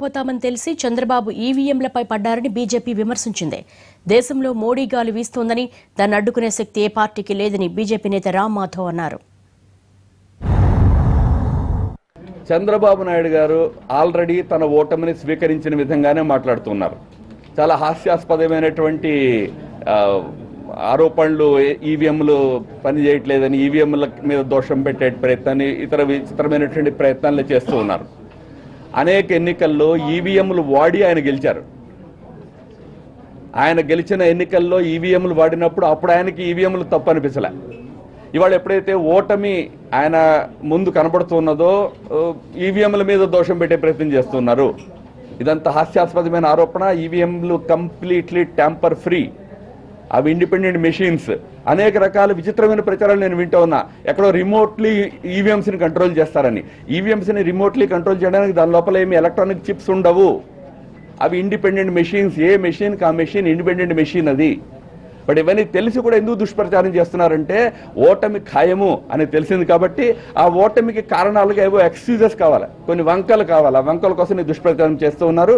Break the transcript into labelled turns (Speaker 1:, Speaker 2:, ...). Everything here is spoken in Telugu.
Speaker 1: పోతామని తెలిసి చంద్రబాబు ఈవీఎంలపై పడ్డారని బీజేపీ విమర్శించింది. దేశంలో మోడీ గాలి వీస్తోందని దాన్ని అడ్డుకునే శక్తి ఏ పార్టీకి లేదని బీజేపీ నేత రామ్ మాధవ్ అన్నారు.
Speaker 2: చంద్రబాబు నాయుడు గారు ఆల్రెడీ తన ఓటమిని స్వీకరించిన విధంగానే మాట్లాడుతున్నారు. చాలా హాస్యాస్పదమైనటువంటి ఆరోపణలు, ఈవీఎంలు పనిచేయట్లేదని, ఈవీఎంల మీద దోషం పెట్టే ప్రయత్నాన్ని, ఇతర విచిత్రమైనటువంటి ప్రయత్నాలు చేస్తూ ఉన్నారు. అనేక ఎన్నికల్లో ఈవీఎంలు వాడి ఆయన గెలిచారు. ఆయన గెలిచిన ఎన్నికల్లో ఈవీఎంలు వాడినప్పుడు అప్పుడు ఆయనకి ఈవీఎంలు తప్పు అనిపించలే. ఇవాళ ఎప్పుడైతే ఓటమి ఆయన ముందు కనబడుతున్నదో ఈవీఎంల మీద దోషం పెట్టే ప్రయత్నం చేస్తున్నారు. ఇదంతా హాస్యాస్పదమైన ఆరోపణ. ఈవీఎంలు కంప్లీట్లీ ట్యాంపర్ ఫ్రీ, అవి ఇండిపెండెంట్ మెషిన్స్. అనేక రకాల విచిత్రమైన ప్రచారాలు నేను వింటూ ఉన్నా. ఎక్కడో రిమోట్లీ ఈవీఎంస్ని కంట్రోల్ చేస్తారని. ఈవీఎంస్ని రిమోట్లీ కంట్రోల్ చేయడానికి దాని లోపల ఏమి ఎలక్ట్రానిక్ చిప్స్ ఉండవు. అవి ఇండిపెండెంట్ మెషిన్స్. ఏ మెషిన్కి ఆ మెషిన్ ఇండిపెండెంట్ మెషిన్ అది. బట్ ఇవన్నీ తెలిసి కూడా ఎందుకు దుష్ప్రచారం చేస్తున్నారంటే ఓటమి ఖాయము అని తెలిసింది కాబట్టి ఆ ఓటమికి కారణాలుగా ఏవో ఎక్స్క్యూజెస్ కావాలి, కొన్ని వంకలు కావాలి. ఆ వంకల కోసం దుష్ప్రచారం చేస్తూ ఉన్నారు.